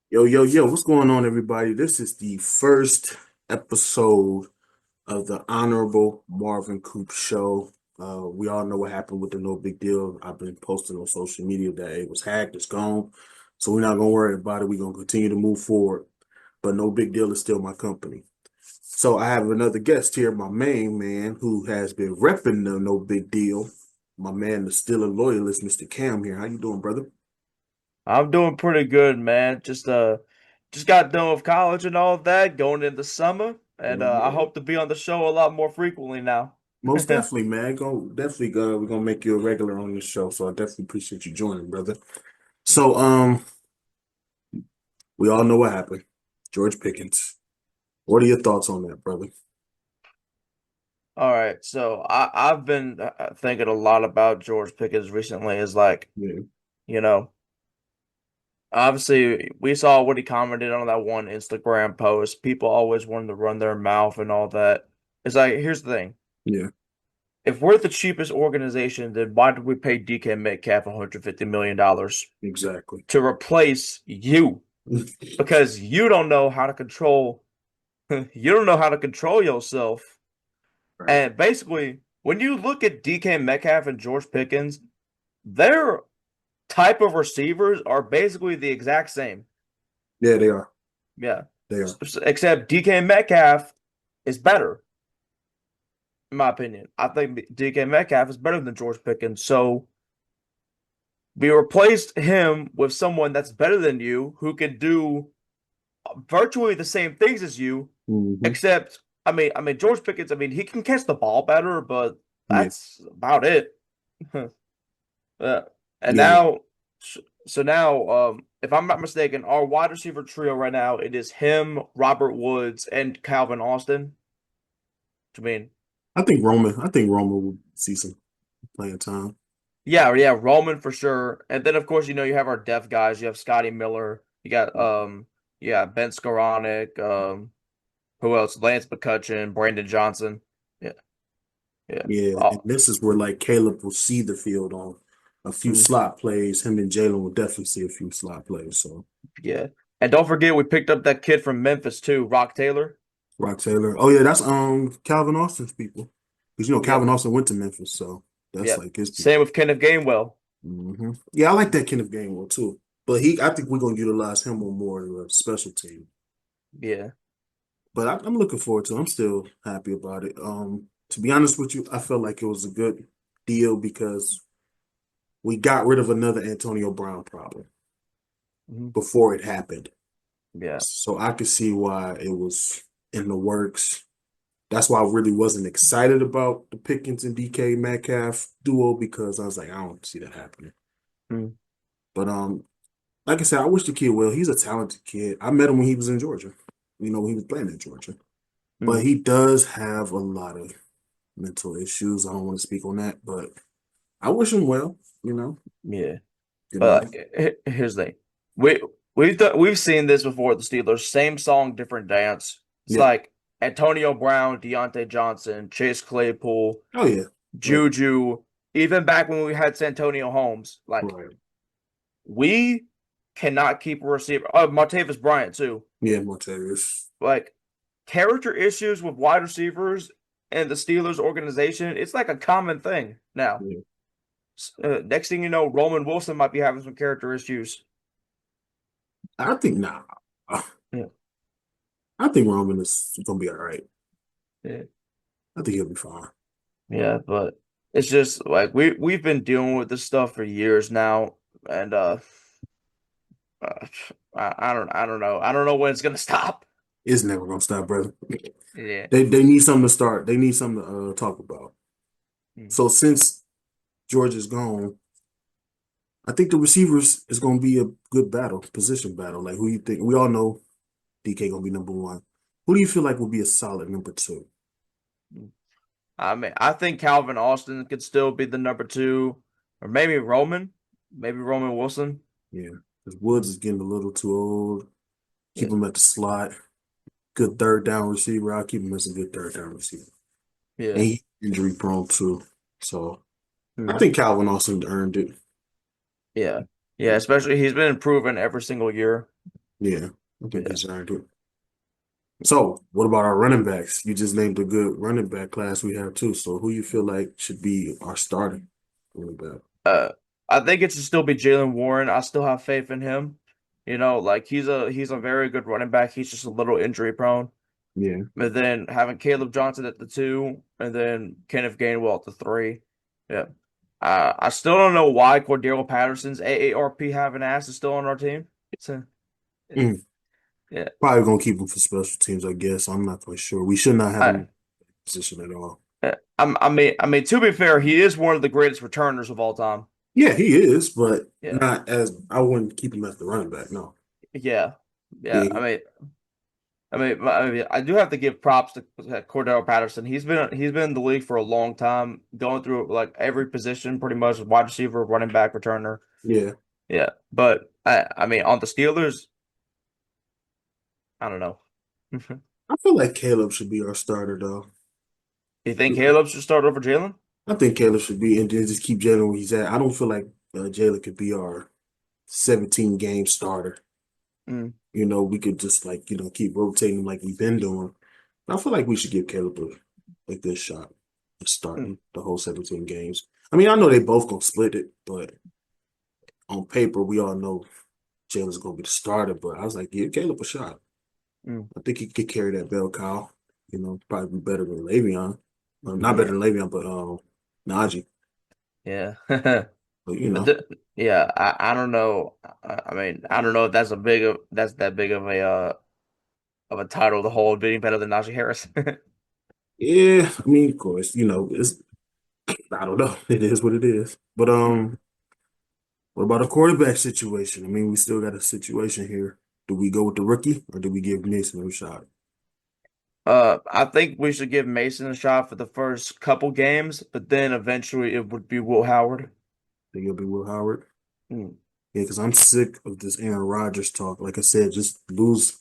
Yo, yo, yo, what's going on, everybody? This is the first episode of the Honorable Marvin Coop Show. We all know what happened with the No Big Deal. I've been posting on social media that it was hacked, it's gone. So we're not gonna worry about it. We're gonna continue to move forward. But No Big Deal is still my company. So I have another guest here, my main man, who has been repping the No Big Deal. My man, the Steeler loyalist, Mr. Cam here. How you doing, brother? I'm doing pretty good, man. Just got done with college and all of that, going into summer, and Oh, I yeah. hope to be on the show a lot more frequently now. Most definitely, man. We're gonna make you a regular on this show. So I definitely appreciate you joining, brother. So we all know what happened. George Pickens. What are your thoughts on that, brother? All right, so I've been thinking a lot about George Pickens recently. Is like, Yeah, you know, obviously we saw what he commented on that one Instagram post. People always wanted to run their mouth and all that. It's like, here's the thing. yeah, If we're the cheapest organization, then why did we pay DK Metcalf $150 million exactly. to replace you? Because you don't know how to control you don't know how to control yourself. Right. And basically, when you look at DK Metcalf and George Pickens, their type of receivers are basically the exact same. Yeah, they are. Yeah. They are. Except DK Metcalf is better, in my opinion. I think DK Metcalf is better than George Pickens. So we replaced him with someone that's better than you who can do virtually the same things as you, Hmm. except I mean George Pickens. I mean he can catch the ball better, but Yeah, that's about it. Uh, and yeah. now, so now, if I'm not mistaken, our wide receiver trio right now it is him, Robert Woods, and Calvin Austin. I mean, I think Roman will see some playing time. yeah, Roman for sure. And then of course you have our depth guys. You have Scotty Miller. You got yeah, Ben Skoranek. Who else? Lance McCutcheon, Brandon Johnson. Yeah, yeah. Yeah, and Oh, this is where like Caleb will see the field on a few mm, slot plays. Him and Jalen will definitely see a few slot plays. So yeah. And don't forget, we picked up that kid from Memphis too, Rock Taylor. Rock Taylor. Oh yeah, that's Calvin Austin's people. Because Calvin Yep, Austin went to Memphis, so that's yep. like his Same people. with Kenneth Gainwell. Yeah, I like that Kenneth Gainwell too. But I think we're gonna utilize him on more of a special team. Yeah. But I'm looking forward to it. I'm still happy about it. To be honest with you, I felt like it was a good deal because we got rid of another Antonio Brown problem Mhm. before it happened. Yeah. So I could see why it was in the works. That's why I really wasn't excited about the Pickens and DK Metcalf duo because I was like, I don't see that happening. Mm. But like I said, I wish the kid well. He's a talented kid. I met him when he was in Georgia. When he was playing in Georgia. But Mm. he does have a lot of mental issues. I don't want to speak on that, but I wish him well, you know. Yeah. You But know. here's the thing. We we've seen this before at the Steelers. Same song, different dance. It's Yeah. like Antonio Brown, Deontay Johnson, Chase Claypool, Oh yeah. But Juju, even back when we had Santonio Holmes. Like right. we cannot keep a receiver. Oh, Martavis Bryant too. Yeah, Martavis. Like character issues with wide receivers and the Steelers organization, it's like a common thing now. Yeah. Next thing you know, Roman Wilson might be having some character issues. I think nah. Yeah, I think Roman is gonna be all right. yeah, I think he'll be fine. yeah. But it's just like we've been dealing with this stuff for years now, and uh I don't know when it's gonna stop. It's never gonna stop, brother. Yeah. They need something to start. They need something to talk about. Mm. So since George is gone, I think the receivers is gonna be a good battle, position battle. Like who you think? We all know DK gonna be number one. Who do you feel like will be a solid number two? I mean, I think Calvin Austin could still be the number two, or maybe Roman Wilson. Yeah, because Woods is getting a little too old. Yeah, Keep him at the slot. Good third down receiver. I'll keep him as a good third down receiver. And yeah. he's injury prone too. So I Hmm. think Calvin Austin earned it. Yeah. Yeah, especially he's been improving every single year. Yeah, I think Yeah. he's earned it. So, what about our running backs? You just named a good running back class we have too. So, who you feel like should be our starting running back? Uh, I think it should still be Jalen Warren. I still have faith in him. Like he's a very good running back. He's just a little injury prone. Yeah. And then having Caleb Johnson at the two, and then Kenneth Gainwell at the three. Yeah. I still don't know why Cordero Patterson's AARP having ass is still on our team. So, Mm. yeah. Probably gonna keep him for special teams, I guess. I'm not quite sure. We should not have him in I, position at all. I mean, to be fair, he is one of the greatest returners of all time. Yeah, he is, but Yeah. not as I wouldn't keep him as the running back. No. Yeah. Yeah. Yeah, I do have to give props to Cordell Patterson. He's been in the league for a long time, going through like every position, pretty much wide receiver, running back, returner. yeah. Yeah, but I mean, on the Steelers, I don't know. I feel like Caleb should be our starter though. You think Caleb should start over Jalen? I think Caleb should be, and then just keep Jalen where he's at. I don't feel like Jalen could be our 17 game starter. Mm, We could just like, keep rotating like we've been doing. I feel like we should give Caleb a good shot of mm, starting the whole 17 games. I mean, I know they both gonna split it, but on paper, we all know Jalen's gonna be the starter. But I was like, give Caleb a shot. mm. I think he could carry that bell cow. Probably be better than Le'Veon. Not better Yeah, than Le'Veon, but Najee. yeah. But But yeah, I don't know. I mean, I don't know if that's that big of a title to hold, being better than Najee Harris. yeah, I mean, of course, it's I don't know. It is what it is. But Mm. what about a quarterback situation? I mean, we still got a situation here. Do we go with the rookie or do we give Mason a shot? I think we should give Mason a shot for the first couple games, but then eventually it would be Will Howard. Think it'll be Will Howard? Mm, Yeah, because I'm sick of this Aaron Rodgers talk. Like I said, just lose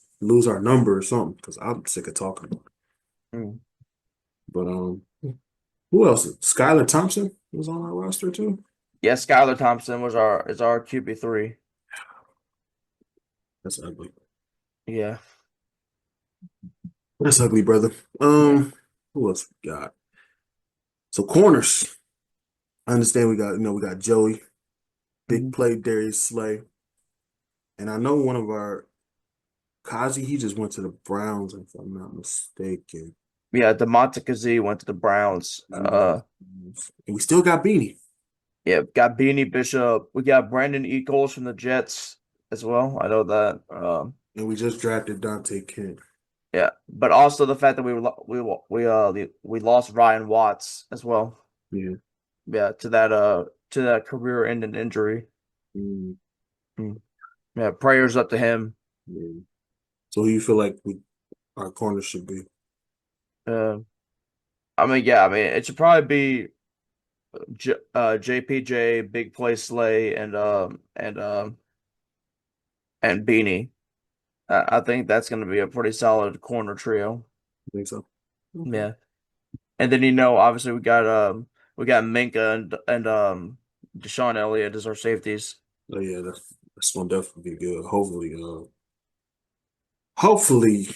our number or something. Because I'm sick of talking about it. mm. But who else? Skylar Thompson was on our roster too. Yeah, Skylar Thompson is our QB3. That's ugly. Yeah, That's ugly, brother. yeah. Who else we got? So corners. I understand we got Joey, big Mhm. play Darius Slay, and I know one of our Kazi. He just went to the Browns, if I'm not mistaken. Yeah, DeMonte Kazee went to the Browns. And we still got Beanie, Yeah, got Beanie Bishop. We got Brandon Echols from the Jets as well. I know that. and we just drafted Dante Kent. Yeah, but also the fact that we lost Ryan Watts as well. Yeah. Yeah, to that career-ending injury. Mm, Mm. Yeah, prayers up to him. yeah. So who you feel like our corners should be? Uh, I mean, it should probably be JPJ, Big Play Slay, and Beanie. I think that's going to be a pretty solid corner trio. I think so. Okay. Yeah, and then obviously we got Minka and Deshaun Elliott as our safeties. Oh yeah, that's gonna definitely be good. Hopefully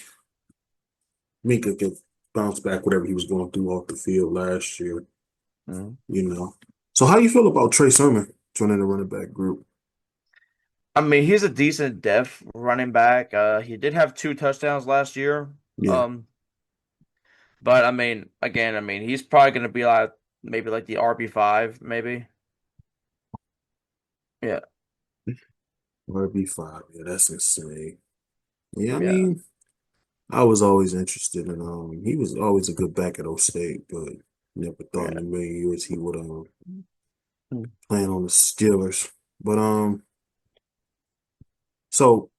Mika can bounce back whatever he was going through off the field last year. Mm. You know. So how you feel about Trey Sermon joining the running back group? I mean, he's a decent depth running back. He did have 2 touchdowns last year. Yeah. Um, but I mean, again, he's probably going to be like maybe like the RB5, maybe. Yeah, RB5. Yeah, that's insane. Yeah, I yeah, mean, I was always interested in he was always a good back at O State, but never thought in yeah. a million years he would Mm. playing on the Steelers. But so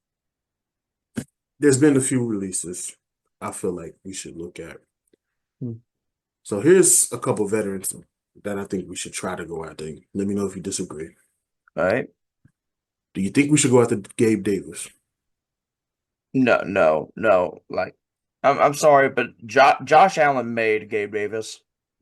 there's been a few releases I feel like we should look at. Mm. So here's a couple veterans that I think we should try to go after. Let me know if you disagree. All right. Do you think we should go after Gabe Davis? No, no, no. Like, I'm sorry, but Josh Allen made Gabe Davis.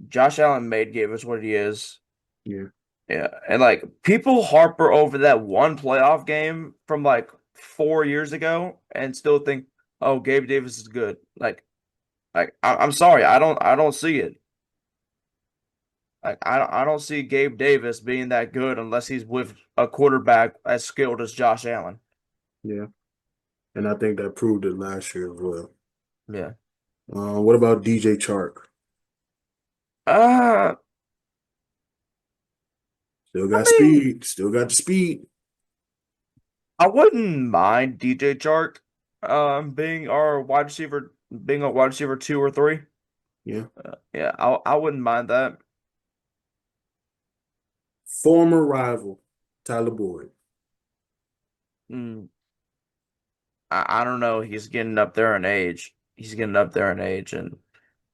Josh Allen made Gabe Davis what he is. Yeah. Yeah, and like people harper over that one playoff game from like 4 years ago and still think, oh, Gabe Davis is good. I'm sorry, I don't see it. I don't see Gabe Davis being that good unless he's with a quarterback as skilled as Josh Allen. Yeah, and I think that proved it last year as well. Yeah. What about DJ Chark? Uh, Still I got mean, speed. Still got the speed. I wouldn't mind DJ Chark being a wide receiver 2 or 3. Yeah. Yeah, I wouldn't mind that. Former rival, Tyler Boyd. Mm, I don't know. He's getting up there in age. He's getting up there in age, and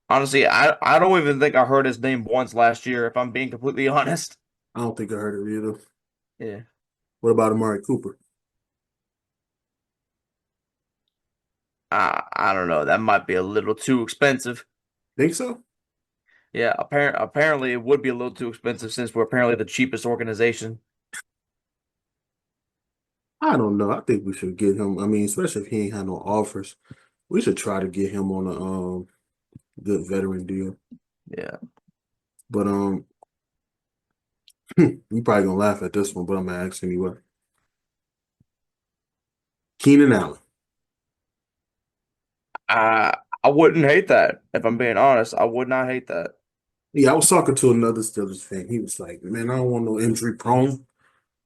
honestly, I don't even think I heard his name once last year, if I'm being completely honest. I don't think I heard it either. Yeah. What about Amari Cooper? I don't know. That might be a little too expensive. Think so? Yeah, apparently it would be a little too expensive since we're apparently the cheapest organization. I don't know. I think we should get him. I mean, especially if he ain't had no offers, we should try to get him on a good veteran deal. Yeah. But you probably gonna laugh at this one, but I'm gonna ask anyway. Keenan Allen. I wouldn't hate that. If I'm being honest, I would not hate that. Yeah, I was talking to another Steelers fan. He was like, "Man, I don't want no injury prone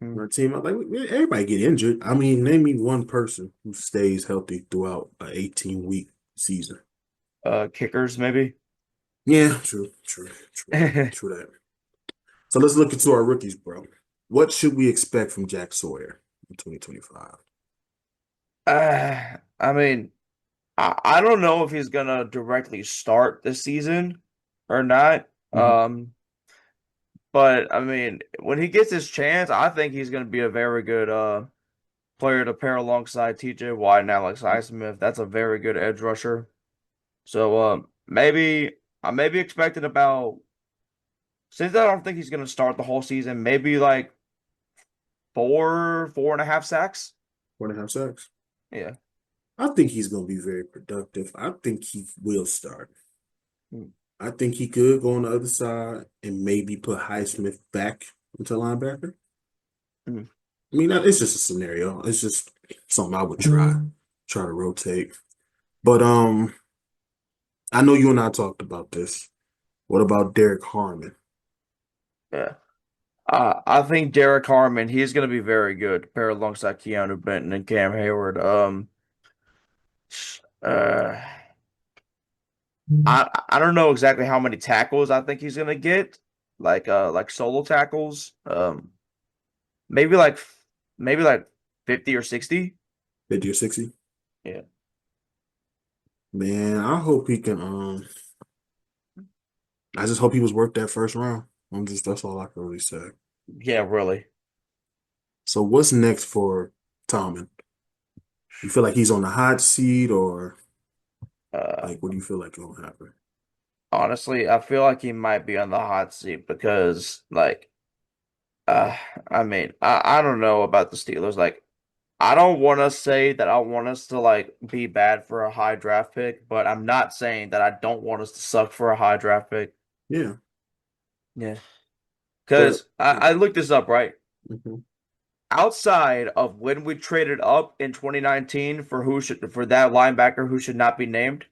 on Hmm. our team." I'm like, "Man, everybody get injured. I mean, name me one person who stays healthy throughout an 18-week season." Kickers maybe. Yeah, true that. So let's look into our rookies, bro. What should we expect from Jack Sawyer in 2025? I mean, I don't know if he's gonna directly start this season or not. Mhm. But I mean, when he gets his chance, I think he's gonna be a very good player to pair alongside TJ Watt and Alex Highsmith. That's a very good edge rusher. So maybe I may be expecting about, since I don't think he's gonna start the whole season, maybe like 4.5 sacks. 4.5 sacks. Yeah. I think he's going to be very productive. I think he will start. Mm, I think he could go on the other side and maybe put Highsmith back into linebacker. mm. I mean, it's just a scenario. It's just something I would try to rotate. But I know you and I talked about this. What about Derek Harmon? Yeah. I think Derek Harmon, he's gonna be very good to pair alongside Keanu Benton and Cam Hayward. Uh, I don't know exactly how many tackles I think he's gonna get, like solo tackles. Maybe like maybe like 50 or 60. 50 or 60? Yeah. Man, I hope he can I just hope he was worth that first round. That's all I can really say. Yeah, really. So what's next for Tomlin? You feel like he's on the hot seat or Uh, like what do you feel like gonna happen? Honestly, I feel like he might be on the hot seat because uh I mean, I don't know about the Steelers. Like, I don't want to say that I want us to like be bad for a high draft pick, but I'm not saying that I don't want us to suck for a high draft pick. Yeah. Yeah. But Because I looked this up, right? mhm. Outside of when we traded up in 2019 for that linebacker who should not be named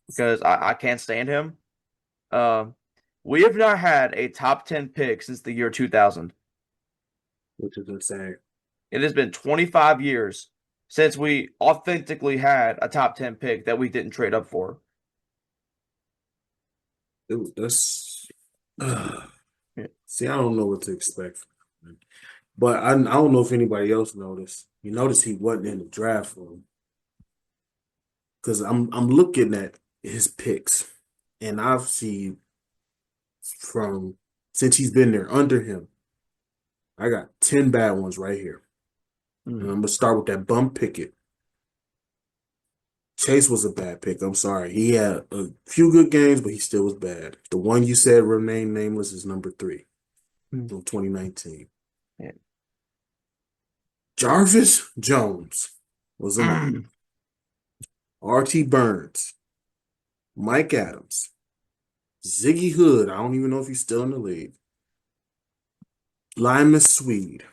because I can't stand him. Um, we have not had a top 10 pick since the year 2000. Which is insane. It has been 25 years since we authentically had a top 10 pick that we didn't trade up for. That's Yeah. see, I don't know what to expect. But I don't know if anybody else noticed. You notice he wasn't in the draft room because I'm looking at his picks, and I've seen from since he's been there under him, I got 10 bad ones right here. And Mm, I'm gonna start with that bum Pickett. Chase was a bad pick. I'm sorry. He had a few good games, but he still was bad. The one you said remain nameless is number 3 mm. from 2019. Yeah. Jarvis Jones. was a no. R.T. Burns, Mike Adams, Ziggy Hood. I don't even know if he's still in the league. Lyman Swede,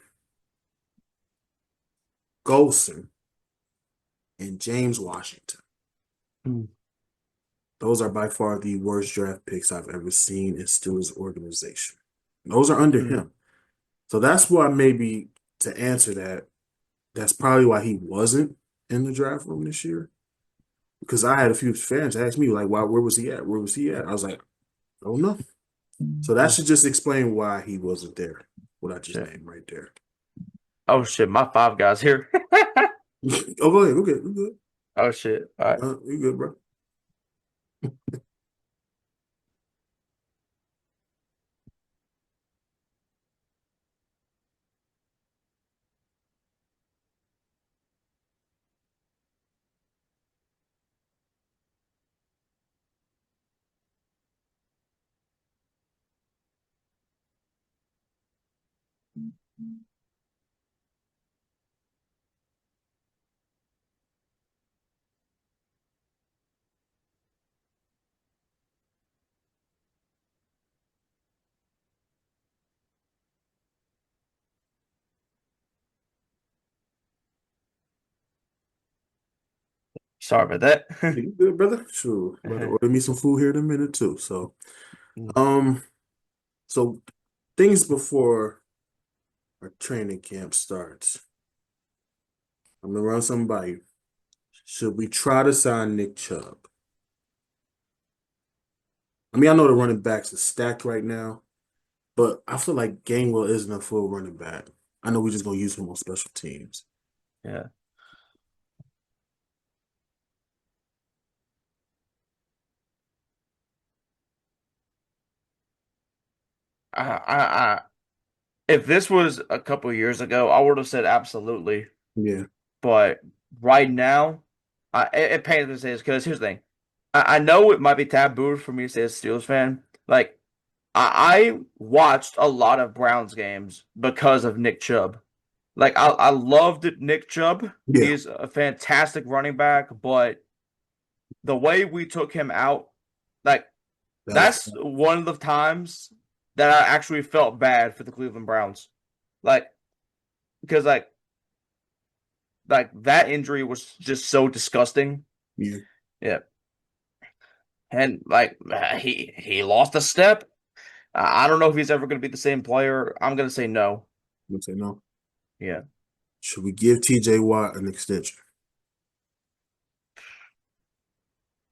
Golson, and James Washington. Those are by far the worst draft picks I've ever seen in Steelers organization. Those are under him. So that's why maybe to answer that, that's probably why he wasn't in the draft room this year. Because I had a few fans ask me, like, why, where was he at? Where was he at? I was like, I don't know. So that should just explain why he wasn't there. What I just Shit. named right there. Oh shit, my five guys here. Oh, go ahead. Okay, we're good. Oh shit. All right. You good, bro. Sorry about that. You good, brother? Sure. About to order me some food here in a minute too. So, um, so things before our training camp starts. I'm gonna run something by you. Should we try to sign Nick Chubb? I mean, I know the running backs are stacked right now, but I feel like Gainwell isn't a full running back. I know we're just gonna use him on special teams. Yeah. I if this was a couple of years ago, I would have said absolutely. Yeah, But right now, it pains me to say this because here's the thing. I know it might be taboo for me to say as a Steelers fan. Like I watched a lot of Browns games because of Nick Chubb. Like I loved Nick Chubb. yeah, He's a fantastic running back, but the way we took him out, like that was that's one of the times that I actually felt bad for the Cleveland Browns. Like because like that injury was just so disgusting. yeah. Yeah. And like he lost a step. I don't know if he's ever going to be the same player. I'm going to say no. I'm gonna say no. Yeah. Should we give T.J. Watt an extension?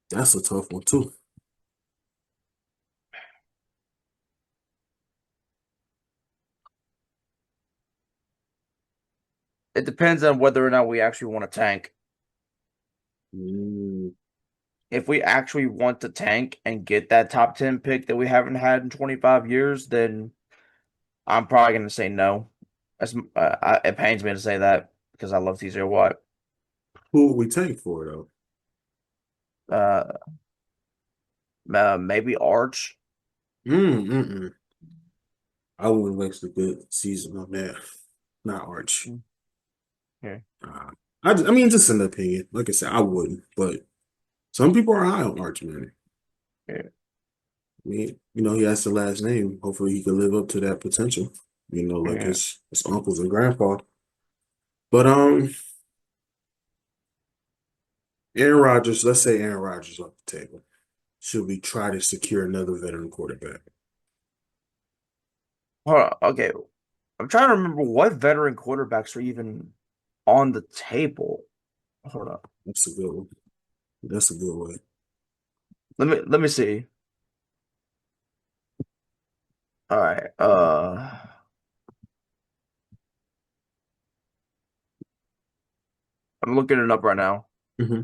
That's a tough one too. It depends on whether or not we actually want to tank. Mm, If we actually want to tank and get that top 10 pick that we haven't had in 25 years, then I'm probably going to say no. It pains me to say that because I love TJ Watt. who would we tank for though? Uh, maybe Arch. Mm. I wouldn't waste a good season on that. Not Arch. Yeah. Uh, I mean, just an opinion. Like I said, I wouldn't, but some people are high on Arch, man. Yeah. I mean, he has the last name. Hopefully, he can live up to that potential. Like Yeah. his uncles and grandpa. But Aaron Rodgers. Let's say Aaron Rodgers off the table. Should we try to secure another veteran quarterback? Hold on. Okay. I'm trying to remember what veteran quarterbacks are even on the table. Hold on. That's a good one. That's a good one. Let me see. All right. I'm looking it up right now. Mm-hmm.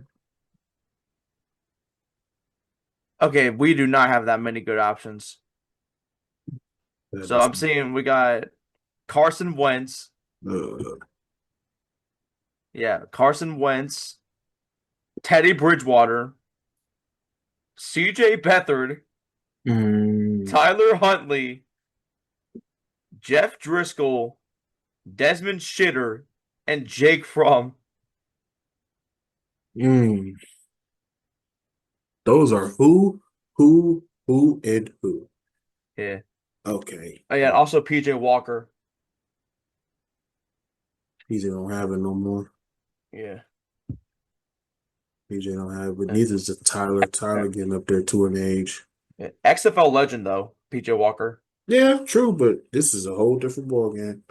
Okay, we do not have that many good options. That So is, I'm seeing we got Carson Wentz. uh, Yeah, Carson Wentz, Teddy Bridgewater, CJ Beathard, mm, Tyler Huntley, Jeff Driscoll, Desmond Shitter, and Jake Fromm. Mm, those are and who. Yeah. Okay. Oh, yeah, also PJ Walker. PJ don't have it no more. Yeah. PJ don't have it. Yeah. Neither is Tyler. Yeah. Tyler getting up there to an age. Yeah. XFL legend though, PJ Walker. Yeah, true, but this is a whole different ball game.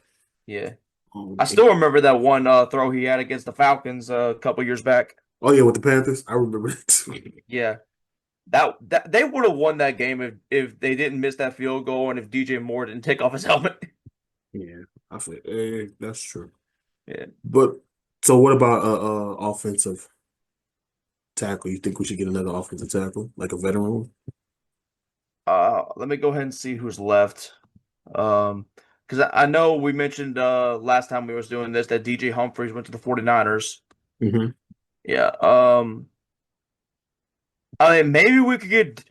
Yeah. I Um, still remember that one throw he had against the Falcons a couple years back. oh yeah, with the Panthers, I remember that too. Yeah. That they would have won that game if they didn't miss that field goal and if DJ Moore didn't take off his helmet. Yeah, I feel that's true. Yeah. But so what about offensive tackle? You think we should get another offensive tackle, like a veteran one? Let me go ahead and see who's left. Um, because I know we mentioned last time we was doing this that DJ Humphries went to the 49ers. Hmm. Yeah. I mean maybe we could get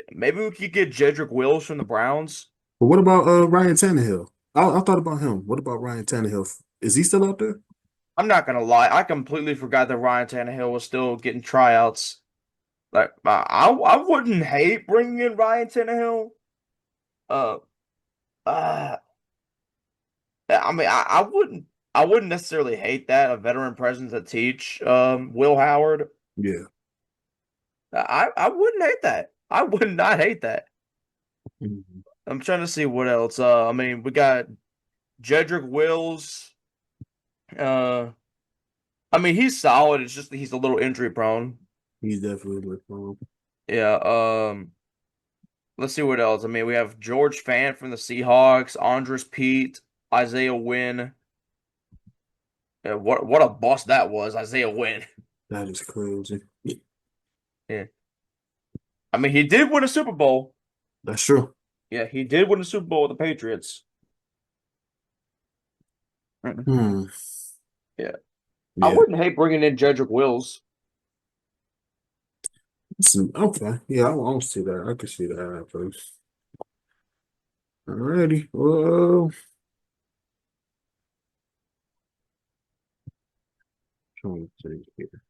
Jedrick Wills from the Browns. But what about Ryan Tannehill? I thought about him. What about Ryan Tannehill? Is he still out there? I'm not gonna lie, I completely forgot that Ryan Tannehill was still getting tryouts. Like I wouldn't hate bringing in Ryan Tannehill. Uh, uh I mean I wouldn't necessarily hate that a veteran presence to teach Will Howard. Yeah. I wouldn't hate that. I would not hate that. Mhm. I'm trying to see what else. I mean we got Jedrick Wills. Uh, I mean he's solid. It's just that he's a little injury prone. He's definitely with Yeah. Let's see what else. I mean, we have George Fant from the Seahawks, Andres Pete, Isaiah Wynn. What a bust that was, Isaiah Wynn. That is crazy. Yeah. I mean, he did win a Super Bowl. That's true. Yeah, he did win a Super Bowl with the Patriots. Mhm. Hmm. Yeah. I Yeah. wouldn't hate bringing in Jedrick Wills. Okay. Yeah, I don't see that. I can see that happening. Alrighty. Well, trying to think here.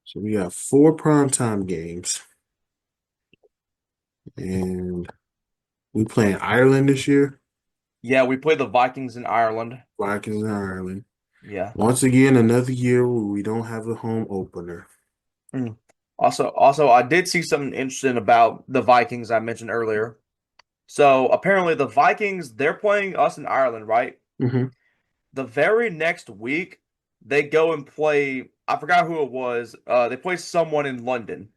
So we got four primetime games, and we playing Ireland this year. Yeah, we played the Vikings in Ireland. Vikings in Ireland. Yeah. Once again, another year where we don't have a home opener. Mm. Also, I did see something interesting about the Vikings I mentioned earlier. So apparently the Vikings, they're playing us in Ireland, right? Hmm. The very next week, they go and play. I forgot who it was. They play someone in London.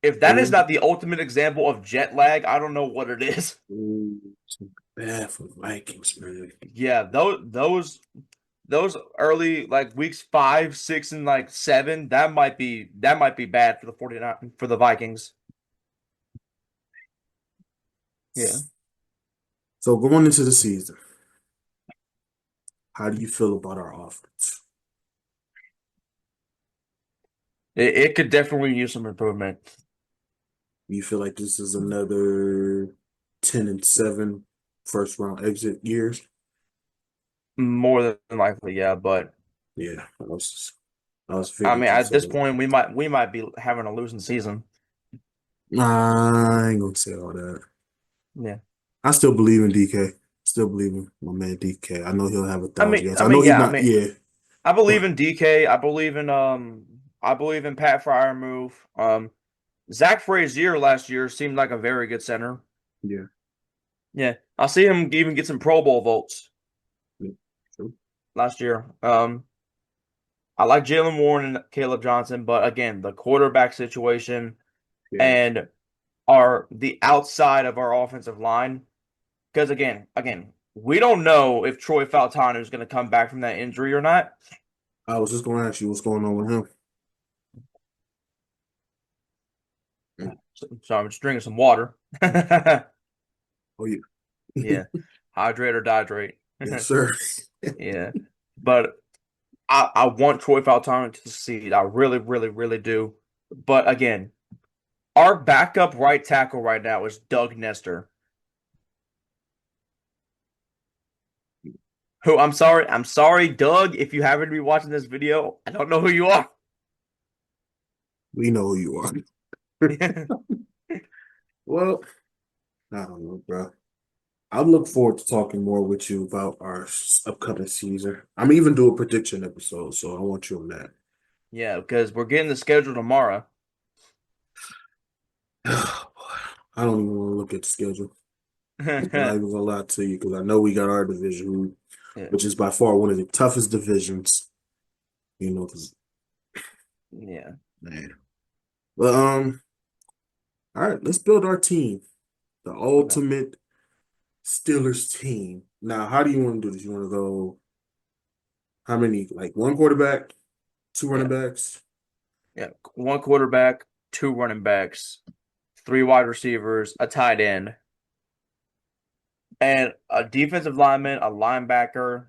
If that is And not the ultimate example of jet lag, I don't know what it is. it's bad for Vikings, man. Yeah, those early like weeks 5, 6, and like 7, that might be bad for the 49 for the Vikings. Yeah. So going into the season, how do you feel about our offense? It could definitely use some improvement. Do you feel like this is another 10-7 first round exit years? More than likely, yeah, but Yeah, I was I mean figured you at said this it. point we might be having a losing season. Nah, I ain't gonna say all that. Yeah. I still believe in DK. Still believe in my man DK. I know he'll have 1,000 yards. I I know mean, he's yeah, I not. mean, Yeah, I believe but in DK. I believe in Pat Fryermuth. Zach Frazier last year seemed like a very good center. yeah, Yeah, I see him even get some Pro Bowl votes yeah, true. last year. I like Jalen Warren and Caleb Johnson, but again, the quarterback situation Yeah, and are the outside of our offensive line. Because again, we don't know if Troy Fautanu is going to come back from that injury or not. I was just gonna ask you what's going on with him. Mm. So I'm just drinking some water. Oh yeah, Yeah. Hydrate or dihydrate. yes sir. Yeah. But I want Troy Fautanu to succeed. I really, really, really do. But again, our backup right tackle right now is Doug Nestor. Who I'm sorry, Doug, if you happen to be watching this video. I don't know who you are. We know who you are. Well, I don't know, bro. I look forward to talking more with you about our upcoming season. I'm even do a prediction episode, so I want you on that. Yeah, because we're getting the schedule tomorrow. I don't even want to look at the schedule. I'm not Yeah, even gonna lie to you because I know we got our division, which is by far one of the toughest divisions. Because yeah. man. But all right, let's build our team, the Okay. ultimate Steelers team. Now, how do you want to do this? You want to go how many? Like one quarterback, two running Yeah. backs. Yeah. One quarterback, two running backs, three wide receivers, a tight end, and a defensive lineman, a linebacker,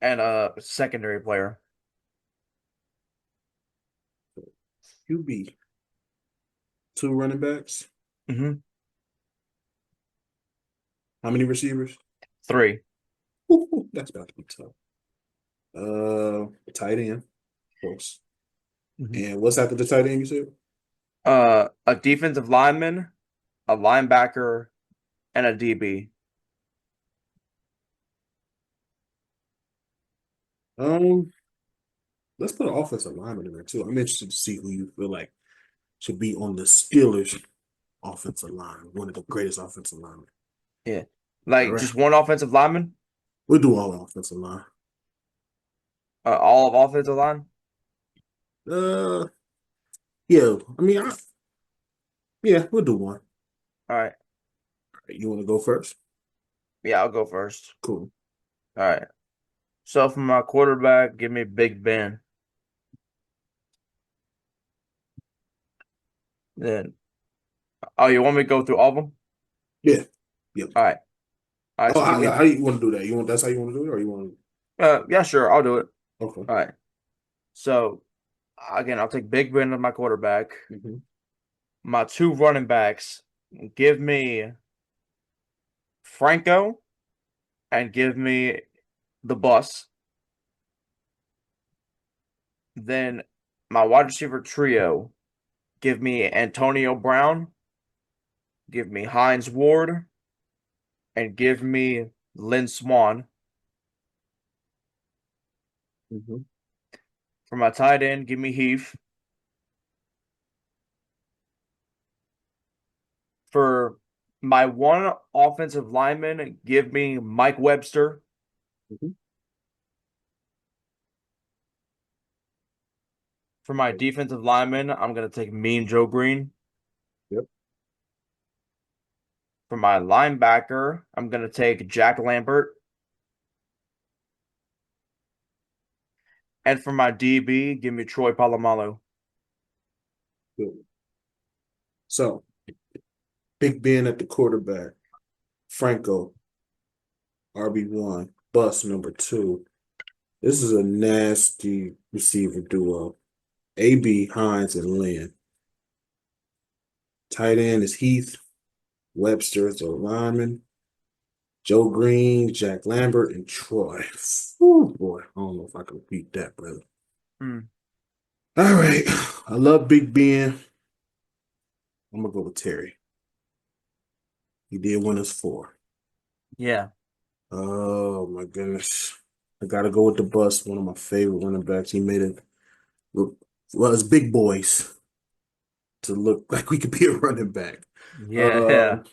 and a secondary player. QB, two running backs. Hmm. How many receivers? Three. That's about to be tough. Tight end, of course. Hmm. And what's after the tight end? You said. A defensive lineman, a linebacker, and a DB. Um, let's put an offensive lineman in there too. I'm interested to see who you feel like should be on the Steelers offensive line, one of the greatest offensive linemen. Yeah. All Like right, just one offensive lineman, we'll do all offensive line. all of offensive line. Uh, yeah. I mean, yeah, we'll do one. All right. All right, you want to go first? Yeah, I'll go first. Cool. All right. So for my quarterback, give me Big Ben. Then, oh, you want me to go through all of them? Yeah. Yep. All right. All right. Oh, So give me, how you want to do that? You want that's how you want to do it, or you want? yeah, sure. I'll do it. Okay. All right. So again, I'll take Big Ben as my quarterback. Hmm. My two running backs, give me Franco and give me the bus. Then my wide receiver trio, give me Antonio Brown, give me Hines Ward, and give me Lynn Swan. Hmm. For my tight end, give me Heath. For my one offensive lineman, give me Mike Webster. Hmm. For my defensive lineman, I'm going to take Mean Joe Green. Yep. For my linebacker, I'm going to take Jack Lambert. And for my DB, give me Troy Polamalu. Good. So Big Ben at the quarterback, Franco RB1, Bus number two. This is a nasty receiver duo. AB Hines and Lynn. Tight end is Heath. Webster is the lineman. Joe Green, Jack Lambert, and Troy. Oh boy, I don't know if I can repeat that, brother. Hmm. All right, I love Big Ben. I'm gonna go with Terry. He did win us four. Yeah. Oh my goodness, I gotta go with the bus. One of my favorite running backs. He made it look well as big boys to look like we could be a running back. Yeah. Yeah. Um,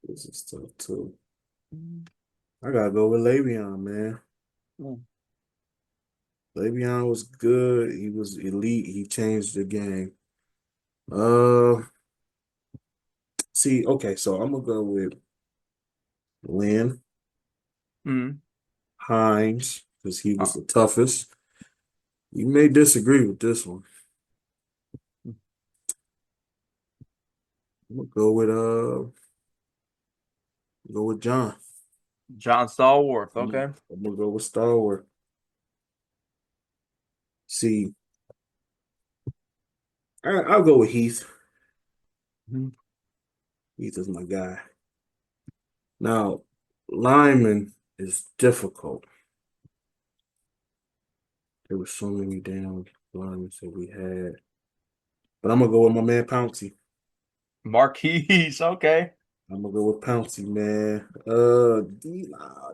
this is tough too. I gotta go with Le'Veon, man. Le'Veon was good. He was elite. He changed the game. Uh, okay, so I'm gonna go with Lynn Mm. Hines because he was Uh, the toughest. You may disagree with this one. I'm gonna go with John. John Stallworth. I'm, Okay. I'm gonna go with Star Wars. See, I'll go with Heath. Mhm. Heath is my guy. Now, Lineman is difficult. There were so many damn linemen that we had. But I'm gonna go with my man Pouncey. Marquise, okay. I'm gonna go with Pouncey, man.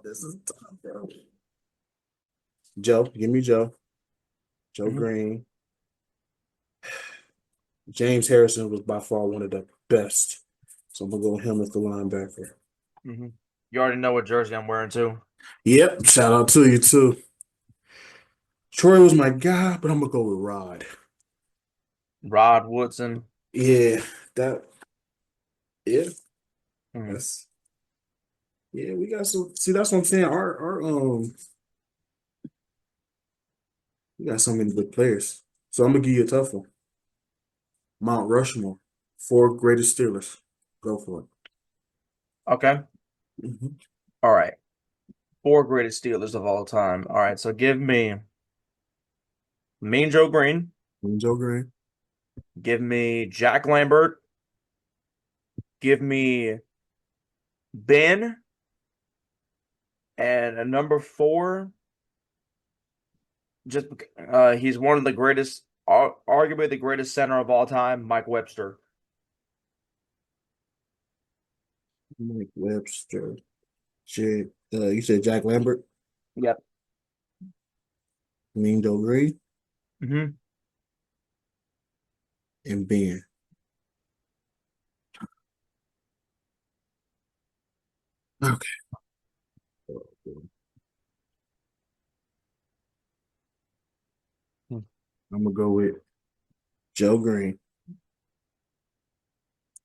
This is tough, bro. Joe, give me Joe. Joe hmm Green. James Harrison was by far one of the best. So I'm gonna go with him as the linebacker. hmm You already know what jersey I'm wearing too. Yep, shout out to you too. Troy was my guy, but I'm gonna go with Rod. Rod Woodson. Yeah, that yeah, Mm. that's yeah, we got some see that's what I'm saying. Our we got so many good players. So I'm gonna give you a tough one. Mount Rushmore, four greatest Steelers. Go for Okay. it. All right. Four greatest Steelers of all time. All right. So give me Mean Joe Green. Joe Green. Give me Jack Lambert. Give me Ben. And a number four, he's one of the greatest, arguably the greatest center of all time, Mike Webster. Mike Webster. You said Jack Lambert, Yep. Mean Joe Green, hmm and Ben. Okay. I'm gonna go with Joe Green.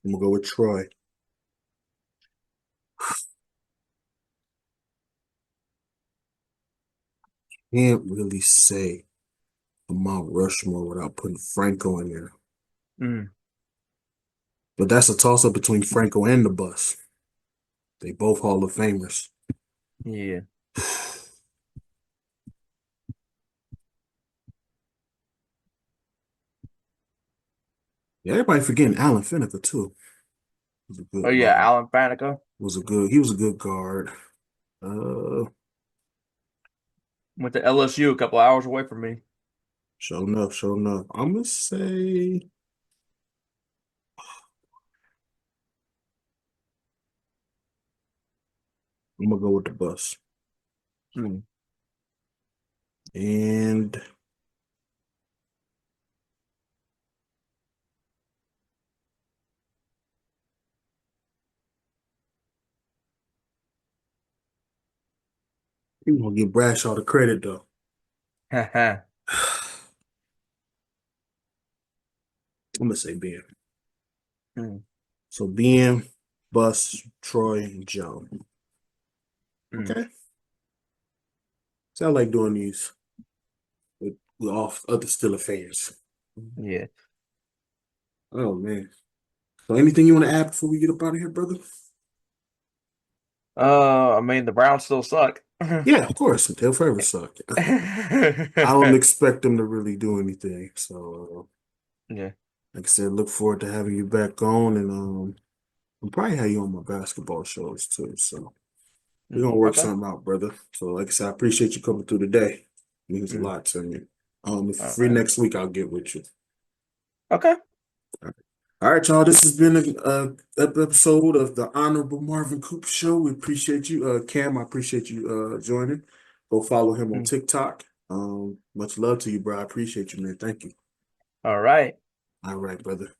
I'm gonna go with Troy. Can't really say a Mount Rushmore without putting Franco in there. Mm, But that's a toss up between Franco and the bus. They both Hall of Famers. yeah. Yeah, everybody forgetting Alan Finneker too. Was a Oh good yeah, Alan Faneca he was a good guard. went to LSU a couple hours away from me. Sure enough, sure enough. I'm gonna say I'm gonna go with the bus. Mm, And you gonna give Bradshaw the credit though. haha. I'm gonna say Ben. Mm, So Ben, Bus, Troy, and Joe. mm, Okay. So I like doing these with all other Steeler fans. yeah. Oh man. So anything you want to add before we get up out of here, brother? I mean the Browns still suck. Yeah, of course. They'll forever suck. I don't expect them to really do anything. So, Yeah. like I said, look forward to having you back on, and I'll probably have you on my basketball shows too. So we're gonna work Okay. something out, brother. So, like I said, I appreciate you coming through today. It means a Mm, lot to me. If you're all free right. next week, I'll get with you. Okay. All right, y'all. This has been a episode of the Honorable Marvin Cooper Show. We appreciate you, Cam. I appreciate you joining. Go follow him on Mm, TikTok. Much love to you, bro. I appreciate you, man. Thank you. all right. All right, brother.